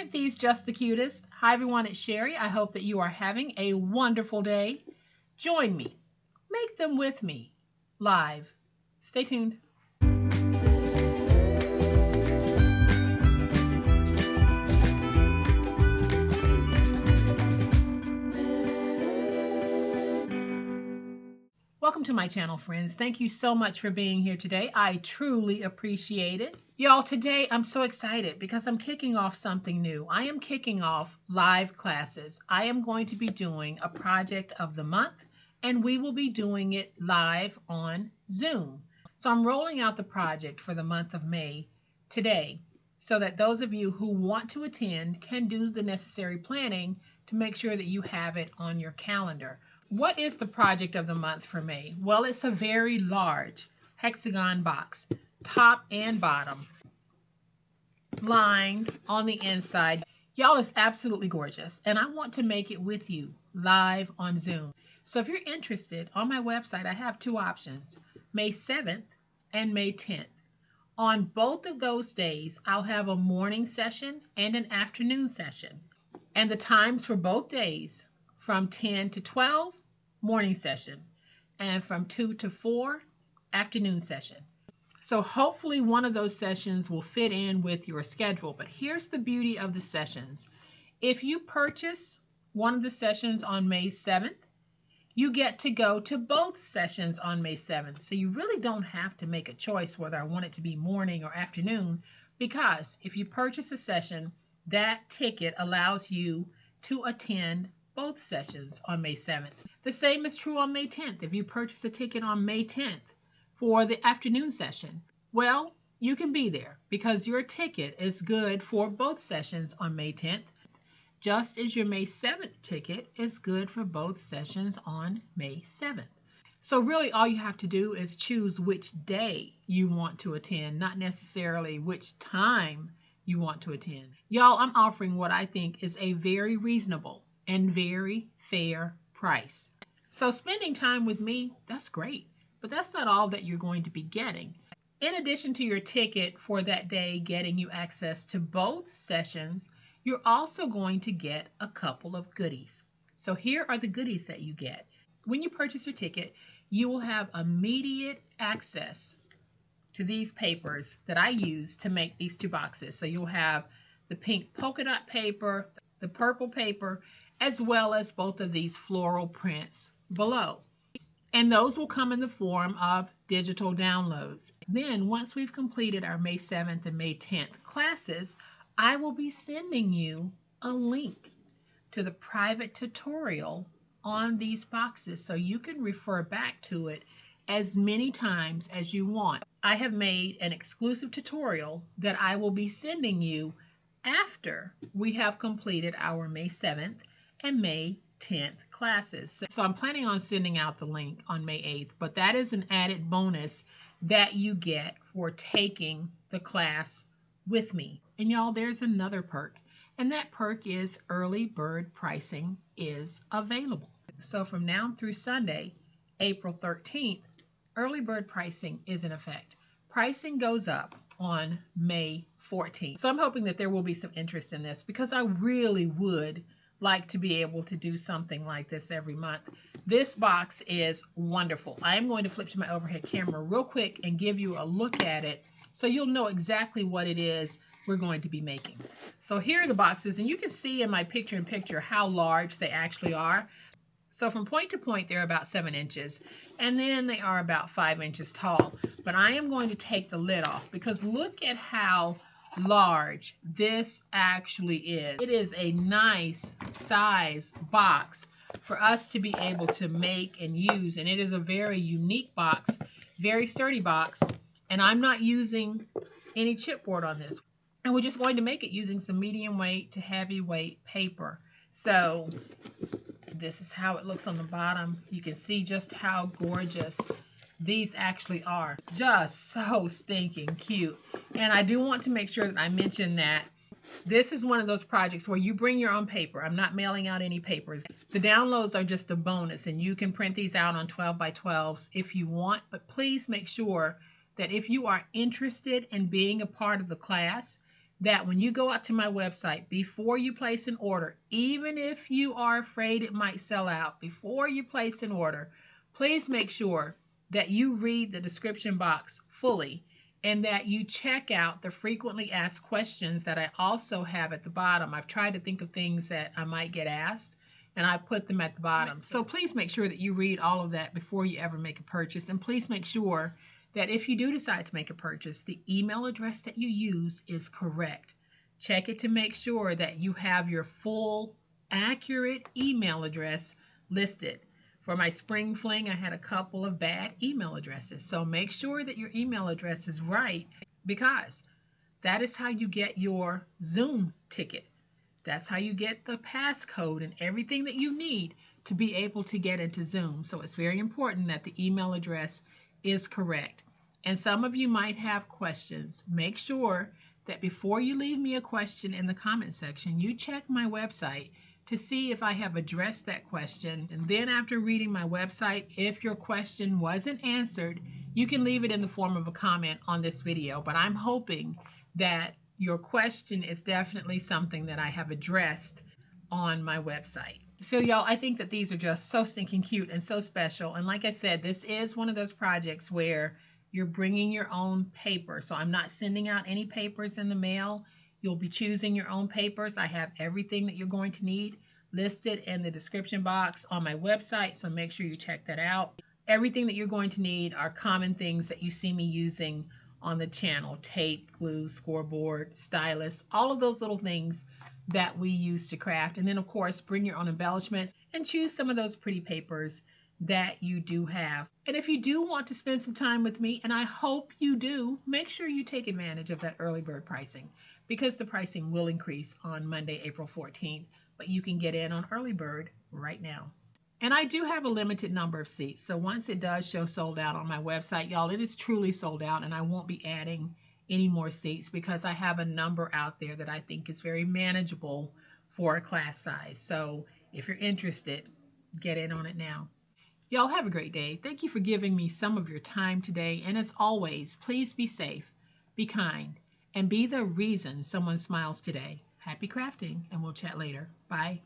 Aren't these just the cutest? Hi everyone, it's Sherry. I hope that you are having a wonderful day. Join me. Make them with me. Live. Stay tuned. Welcome to my channel, friends. Thank you so much for being here today. I truly appreciate it. Y'all, today I'm so excited because I'm kicking off something new. I am kicking off live classes. I am going to be doing a project of the month, and we will be doing it live on Zoom. So I'm rolling out the project for the month of May today so that those of you who want to attend can do the necessary planning to make sure that you have it on your calendar. What is the project of the month for May? Well, it's a very large hexagon box, top and bottom, lined on the inside. Y'all, it's absolutely gorgeous, and I want to make it with you live on Zoom. So if you're interested, on my website, I have two options, May 7th and May 10th. On both of those days, I'll have a morning session and an afternoon session. And the times for both days, from 10 to 12, morning session, and from 2 to 4, afternoon session. So hopefully one of those sessions will fit in with your schedule. But here's the beauty of the sessions. If you purchase one of the sessions on May 7th, you get to go to both sessions on May 7th. So you really don't have to make a choice whether I want it to be morning or afternoon, because if you purchase a session, that ticket allows you to attend both sessions on May 7th. The same is true on May 10th. If you purchase a ticket on May 10th for the afternoon session, well, you can be there because your ticket is good for both sessions on May 10th, just as your May 7th ticket is good for both sessions on May 7th. So really all you have to do is choose which day you want to attend, not necessarily which time you want to attend. Y'all, I'm offering what I think is a very reasonable and very fair price. So spending time with me, that's great, but that's not all that you're going to be getting. In addition to your ticket for that day getting you access to both sessions, you're also going to get a couple of goodies. So here are the goodies that you get. When you purchase your ticket, you will have immediate access to these papers that I use to make these two boxes. So you'll have the pink polka dot paper, the purple paper, as well as both of these floral prints below. And those will come in the form of digital downloads. Then once we've completed our May 7th and May 10th classes, I will be sending you a link to the private tutorial on these boxes so you can refer back to it as many times as you want. I have made an exclusive tutorial that I will be sending you after we have completed our May 7th and May 10th classes. So I'm planning on sending out the link on May 8th, but that is an added bonus that you get for taking the class with me. And y'all, there's another perk, and that perk is early bird pricing is available. So from now through Sunday, April 13th, early bird pricing is in effect. Pricing goes up on May 14th. So I'm hoping that there will be some interest in this because I really would like to be able to do something like this every month. This box is wonderful. I am going to flip to my overhead camera real quick and give you a look at it so you'll know exactly what it is we're going to be making. So here are the boxes, and you can see in my picture-in-picture how large they actually are. So from point to point, they're about 7 inches, and then they are about 5 inches tall. But I am going to take the lid off because look at how large this actually is. It is a nice size box for us to be able to make and use, and it is a very unique box, very sturdy box, and I'm not using any chipboard on this. And we're just going to make it using some medium weight to heavy weight paper. So this is how it looks on the bottom. You can see just how gorgeous these actually are. Just so stinking cute. And I do want to make sure that I mention that this is one of those projects where you bring your own paper. I'm not mailing out any papers. The downloads are just a bonus, and you can print these out on 12 by 12s if you want, but please make sure that if you are interested in being a part of the class, that when you go out to my website, before you place an order, even if you are afraid it might sell out, before you place an order, please make sure that you read the description box fully and that you check out the frequently asked questions that I also have at the bottom. I've tried to think of things that I might get asked and I put them at the bottom. So please make sure that you read all of that before you ever make a purchase. And please make sure that if you do decide to make a purchase, the email address that you use is correct. Check it to make sure that you have your full, accurate email address listed. For my spring fling, I had a couple of bad email addresses. So make sure that your email address is right, because that is how you get your Zoom ticket. That's how you get the passcode and everything that you need to be able to get into Zoom. So it's very important that the email address is correct. And some of you might have questions. Make sure that before you leave me a question in the comment section, you check my website to see if I have addressed that question. And then after reading my website, if your question wasn't answered, you can leave it in the form of a comment on this video. But I'm hoping that your question is definitely something that I have addressed on my website. So y'all, I think that these are just so stinking cute and so special. And like I said, this is one of those projects where you're bringing your own paper. So I'm not sending out any papers in the mail. You'll be choosing your own papers. I have everything that you're going to need listed in the description box on my website, so make sure you check that out. Everything that you're going to need are common things that you see me using on the channel: tape, glue, scoreboard, stylus, all of those little things that we use to craft. And then of course, bring your own embellishments and choose some of those pretty papers that you do have. And if you do want to spend some time with me, and I hope you do, make sure you take advantage of that early bird pricing, because the pricing will increase on Monday, April 14th, but you can get in on early bird right now. And I do have a limited number of seats, so once it does show sold out on my website, y'all, it is truly sold out, and I won't be adding any more seats because I have a number out there that I think is very manageable for a class size. So if you're interested, get in on it now. Y'all have a great day. Thank you for giving me some of your time today. And as always, please be safe, be kind, and be the reason someone smiles today. Happy crafting, and we'll chat later. Bye.